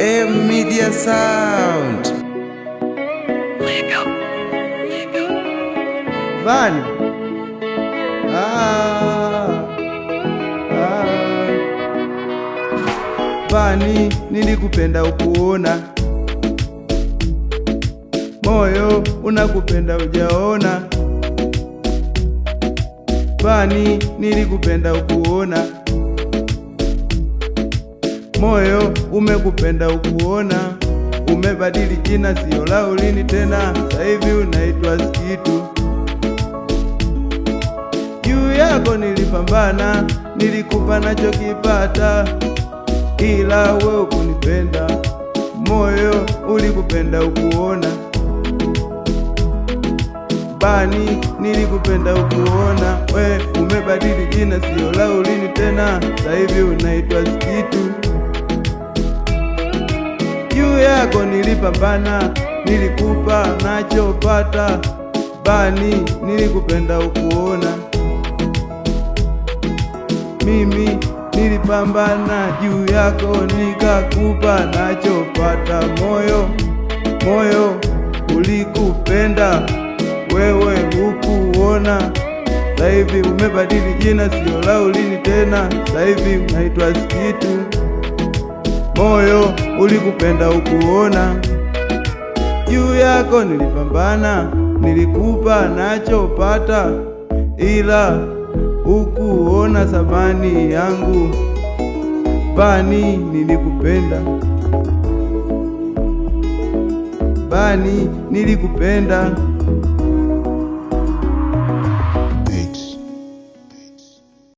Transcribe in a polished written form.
Media Sound. Vani. Vani, nilikupenda ukuona, moyo unakupenda ujaona. Vani, nilikupenda ukuona, moyo umekupenda ukuona. Umebadili jina, sio Laulini tena, sasa hivi unaitwa Skitu. Juu yako nilipambana, nilikupa nachokipata, ila wewe ukunipenda, moyo ulikupenda ukuona. Vani, nilikupenda ukuona, we umebadili jina, sio Laulini tena, sasa hivi unaitwa Skitu. Juu yako nilipambana, nilikupa nachopata, Vani, nilikupenda ukuona. Mimi nilipambana juu yako, nikakupa nachopata, moyo ulikupenda, wewe hukuona. Sasa hivi umebadili jina, sio Laulini tena, sasa hivi unaitwa Skitu. Moyo ulikupenda ukuona, juu yako nilipambana, nilikupa nachopata, ila hukuona thamani yangu. Vani, nilikupenda, Vani, nilikupenda.